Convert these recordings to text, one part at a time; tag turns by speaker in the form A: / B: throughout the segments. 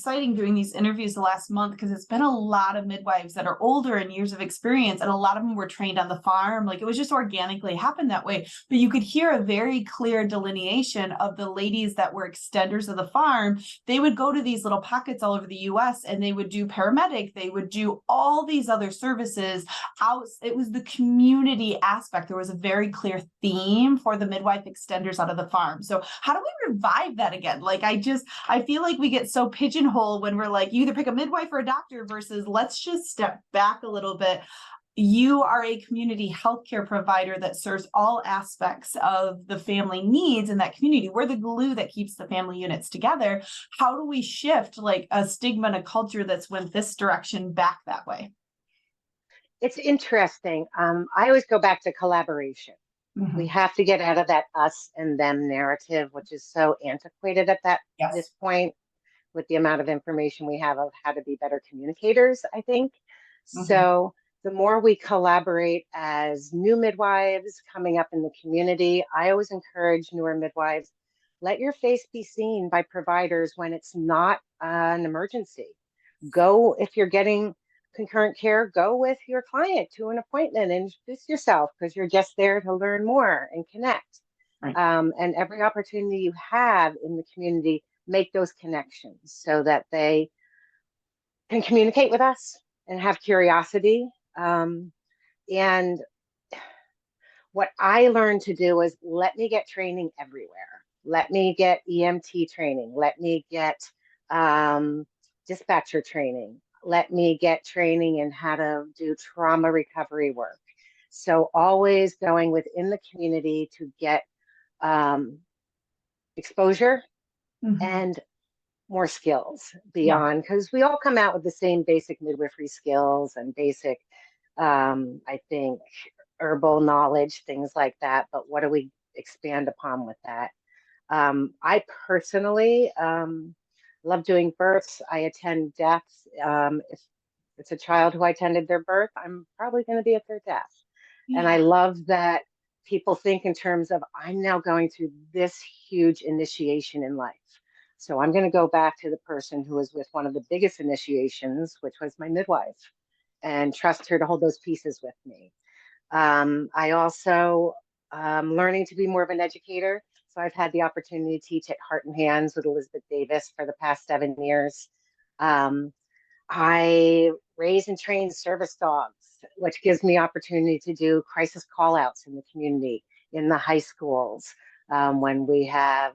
A: exciting doing these interviews the last month because it's been a lot of midwives that are older and years of experience, and a lot of them were trained on the farm. Like, it was just organically happened that way. But you could hear a very clear delineation of the ladies that were extenders of the farm. They would go to these little pockets all over the US and they would do paramedic, they would do all these other services out. It was the community aspect. There was a very clear theme for the midwife extenders out of the farm. So how do we revive that again? Like, I feel like we get so pigeonholed when we're like, you either pick a midwife or a doctor versus let's just step back a little bit. You are a community healthcare provider that serves all aspects of the family needs in that community. We're the glue that keeps the family units together. How do we shift like a stigma and a culture that's went this direction back that way?
B: It's interesting. I always go back to collaboration.
A: Mm-hmm.
B: We have to get out of that us and them narrative, which is so antiquated at this point, with the amount of information we have of how to be better communicators, I think. Mm-hmm. So the more we collaborate as new midwives coming up in the community, I always encourage newer midwives, let your face be seen by providers when it's not an emergency. Go, if you're getting concurrent care, go with your client to an appointment and introduce yourself, because you're just there to learn more and connect. Right. And every opportunity you have in the community, make those connections so that they can communicate with us and have curiosity. And what I learned to do is let me get training everywhere. Let me get EMT training. Let me get dispatcher training. Let me get training in how to do trauma recovery work. So always going within the community to get exposure mm-hmm. and more skills beyond, because we all come out with the same basic midwifery skills and basic, I think, herbal knowledge, things like that. But what do we expand upon with that? I personally love doing births. I attend deaths. If it's a child who I attended their birth, I'm probably going to be at their death. Yeah. And I love that people think in terms of, I'm now going through this huge initiation in life. So I'm going to go back to the person who was with one of the biggest initiations, which was my midwife, and trust her to hold those pieces with me. I also learning to be more of an educator. So I've had the opportunity to teach at Heart and Hands with Elizabeth Davis for the past 7 years. I raise and train service dogs, which gives me opportunity to do crisis call outs in the community, in the high schools, when we have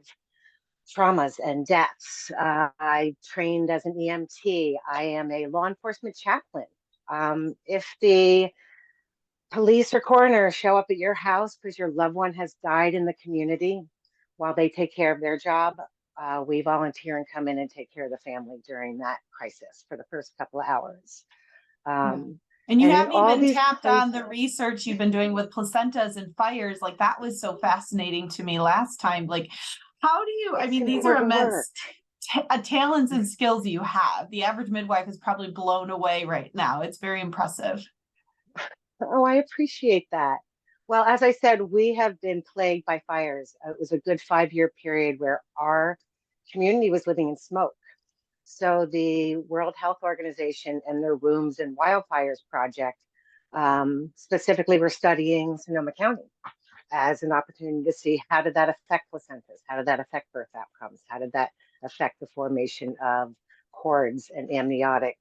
B: traumas and deaths. I trained as an EMT. I am a law enforcement chaplain. If the police or coroner show up at your house because your loved one has died in the community while they take care of their job, we volunteer and come in and take care of the family during that crisis for the first couple of hours.
A: And you haven't even tapped on the research you've been doing with placentas and fires. Like, that was so fascinating to me last time. Like, how do you, I mean, these are immense talents and skills you have. The average midwife is probably blown away right now. It's very impressive.
B: Oh, I appreciate that. Well, as I said, we have been plagued by fires. It was a good 5-year period where our community was living in smoke. So the World Health Organization and their Rooms and Wildfires project specifically were studying Sonoma County as an opportunity to see, how did that affect placentas? How did that affect birth outcomes? How did that affect the formation of cords and amniotic?